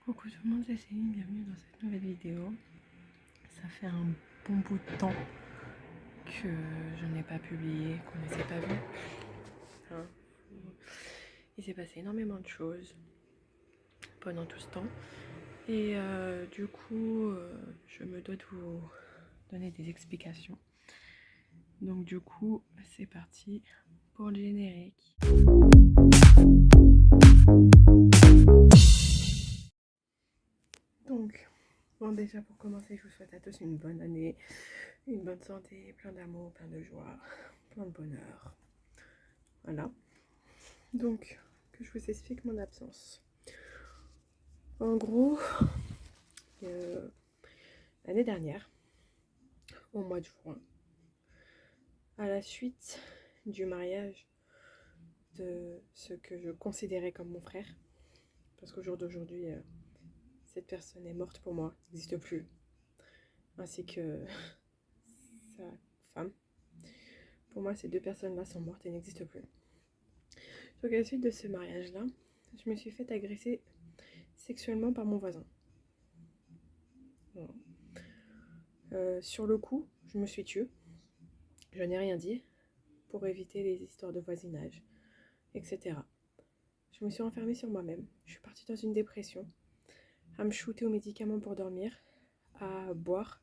Coucou tout le monde, c'est Céline, bienvenue dans cette nouvelle vidéo. Ça fait un bon bout de temps que je n'ai pas publié, qu'on ne s'est pas vu. Hein. Il s'est passé énormément de choses pendant tout ce temps. Et du coup, je me dois de vous donner des explications. Donc du coup, c'est parti pour le générique. Donc, bon déjà pour commencer, je vous souhaite à tous une bonne année, une bonne santé, plein d'amour, plein de joie, plein de bonheur. Voilà. Donc, que je vous explique mon absence. En gros, l'année dernière, au mois de juin, à la suite du mariage de ce que je considérais comme mon frère, parce qu'au jour d'aujourd'hui, cette personne est morte pour moi, n'existe plus, ainsi que sa femme. Pour moi, ces deux personnes-là sont mortes et n'existent plus. Donc à la suite de ce mariage-là, je me suis fait agresser sexuellement par mon voisin. Voilà. Sur le coup, je me suis tue. Je n'ai rien dit pour éviter les histoires de voisinage, etc. Je me suis renfermée sur moi-même. Je suis partie dans une dépression, à me shooter aux médicaments pour dormir, à boire.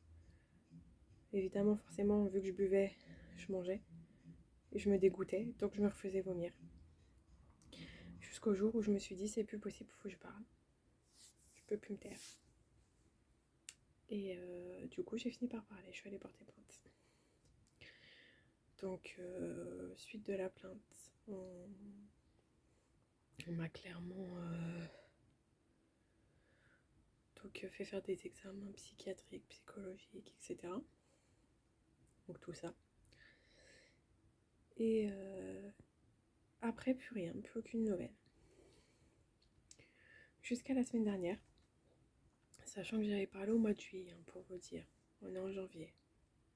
Évidemment, forcément, vu que je buvais, je mangeais. Et je me dégoûtais, donc je me refaisais vomir. Jusqu'au jour où je me suis dit, c'est plus possible, faut que je parle. Je peux plus me taire. Et du coup, j'ai fini par parler. Je suis allée porter plainte. Donc, suite de la plainte, on m'a clairement fait faire des examens psychiatriques, psychologiques, etc. Donc tout ça. Et après, plus rien, plus aucune nouvelle. Jusqu'à la semaine dernière, sachant que j'avais parlé au mois de juillet, pour vous dire. On est en janvier,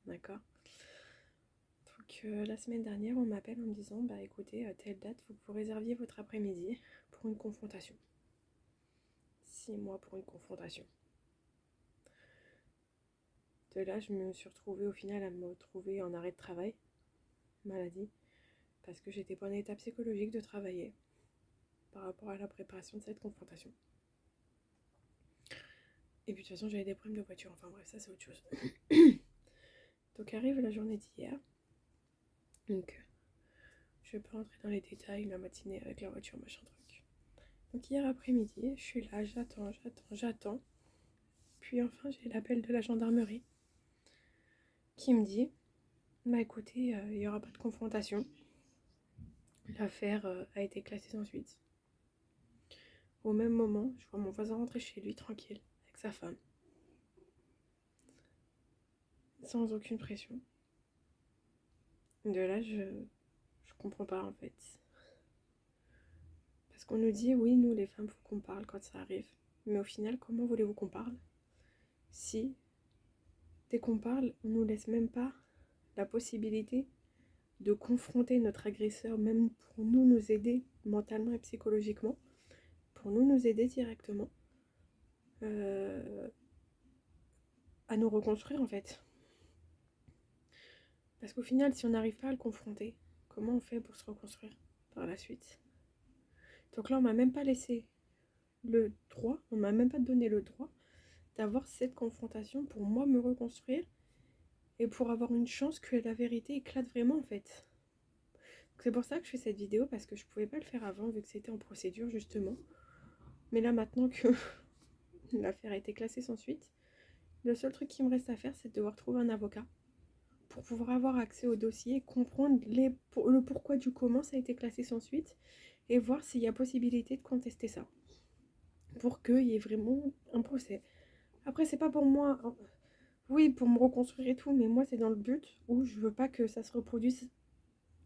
d'accord? Donc la semaine dernière, on m'appelle en me disant, bah écoutez, à telle date, faut que vous réserviez votre après-midi pour une confrontation. 6 mois pour une confrontation. De là, je me suis retrouvée au final à me retrouver en arrêt de travail, maladie, parce que j'étais pas en état psychologique de travailler par rapport à la préparation de cette confrontation. Et puis de toute façon, j'avais des problèmes de voiture, enfin bref, ça c'est autre chose. Donc arrive la journée d'hier. Donc je vais pas rentrer dans les détails, la matinée avec la voiture, machin truc. Donc hier après-midi, je suis là, j'attends. Puis enfin, j'ai l'appel de la gendarmerie qui me dit, bah écoutez, il n'y aura pas de confrontation. L'affaire a été classée sans suite. Au même moment, je vois mon voisin rentrer chez lui tranquille, avec sa femme. Sans aucune pression. De là, je comprends pas en fait. Parce qu'on nous dit, oui, nous les femmes, faut qu'on parle quand ça arrive. Mais au final, comment voulez-vous qu'on parle si, dès qu'on parle, on nous laisse même pas la possibilité de confronter notre agresseur, même pour nous aider mentalement et psychologiquement, pour nous aider directement à nous reconstruire en fait. Parce qu'au final, si on n'arrive pas à le confronter, comment on fait pour se reconstruire par la suite? Donc là, on m'a même pas laissé le droit, on m'a même pas donné le droit d'avoir cette confrontation pour moi me reconstruire et pour avoir une chance que la vérité éclate vraiment en fait. C'est pour ça que je fais cette vidéo, parce que je pouvais pas le faire avant vu que c'était en procédure justement. Mais là maintenant que l'affaire a été classée sans suite, le seul truc qui me reste à faire, c'est de devoir trouver un avocat pour pouvoir avoir accès au dossier, comprendre le pourquoi du comment ça a été classé sans suite et voir s'il y a possibilité de contester ça pour qu'il y ait vraiment un procès. Après, c'est pas pour moi, oui, pour me reconstruire et tout, mais moi c'est dans le but où je veux pas que ça se reproduise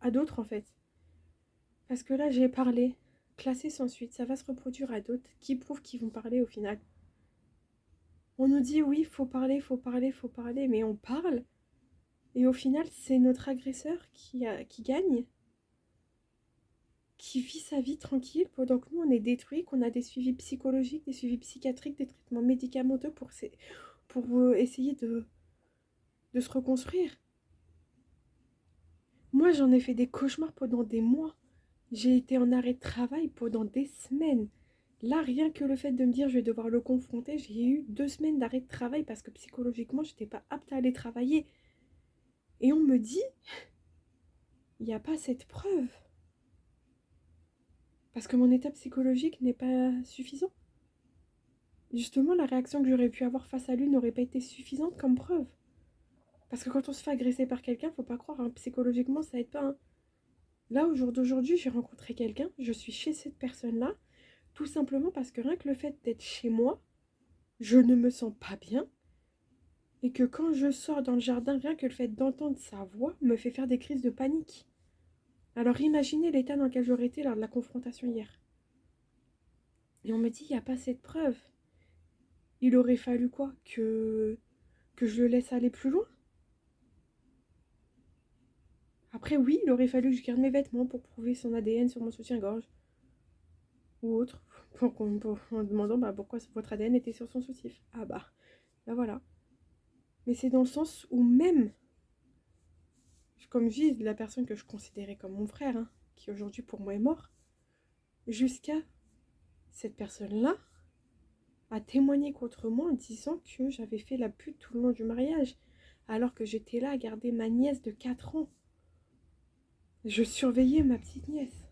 à d'autres en fait. Parce que là j'ai parlé, classé sans suite, ça va se reproduire à d'autres qui prouvent qu'ils vont parler au final. On nous dit oui, faut parler, mais on parle et au final c'est notre agresseur qui gagne. qui vit sa vie tranquille pendant que nous, on est détruits, qu'on a des suivis psychologiques, des suivis psychiatriques, des traitements médicamenteux pour essayer de se reconstruire. Moi, j'en ai fait des cauchemars pendant des mois. J'ai été en arrêt de travail pendant des semaines. Là, rien que le fait de me dire je vais devoir le confronter, j'ai eu 2 semaines d'arrêt de travail parce que psychologiquement, je n'étais pas apte à aller travailler. Et on me dit, il n'y a pas cette preuve. Parce que mon état psychologique n'est pas suffisant. Justement, la réaction que j'aurais pu avoir face à lui n'aurait pas été suffisante comme preuve. Parce que quand on se fait agresser par quelqu'un, faut pas croire, hein, psychologiquement, ça aide pas. Hein. Là, au jour d'aujourd'hui, j'ai rencontré quelqu'un, je suis chez cette personne-là, tout simplement parce que rien que le fait d'être chez moi, je ne me sens pas bien. Et que quand je sors dans le jardin, rien que le fait d'entendre sa voix me fait faire des crises de panique. Alors imaginez l'état dans lequel j'aurais été lors de la confrontation hier. Et on me dit, il n'y a pas cette preuve. Il aurait fallu quoi que je le laisse aller plus loin. Après, oui, il aurait fallu que je garde mes vêtements pour prouver son ADN sur mon soutien-gorge. Ou autre. En demandant pourquoi votre ADN était sur son soutif. Ah bah, là voilà. Mais c'est dans le sens où même, comme je dis, la personne que je considérais comme mon frère, hein, qui aujourd'hui pour moi est mort, jusqu'à cette personne-là a témoigné contre moi en disant que j'avais fait la pute tout le long du mariage, alors que j'étais là à garder ma nièce de 4 ans. Je surveillais ma petite nièce.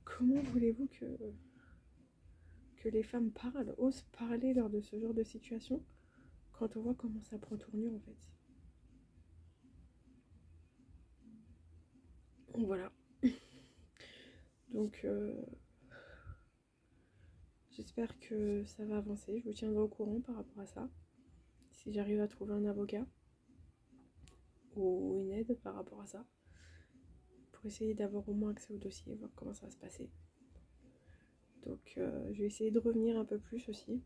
Comment voulez-vous que les femmes osent parler lors de ce genre de situation, quand on voit comment ça prend tournure en fait. Donc voilà. Donc j'espère que ça va avancer. Je vous tiendrai au courant par rapport à ça. Si j'arrive à trouver un avocat ou une aide par rapport à ça. Pour essayer d'avoir au moins accès au dossier, voir comment ça va se passer. Donc je vais essayer de revenir un peu plus aussi.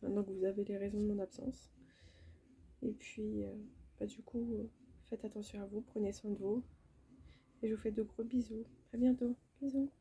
Maintenant que vous avez les raisons de mon absence. Et puis du coup, faites attention à vous, prenez soin de vous. Et je vous fais de gros bisous. À bientôt. Bisous.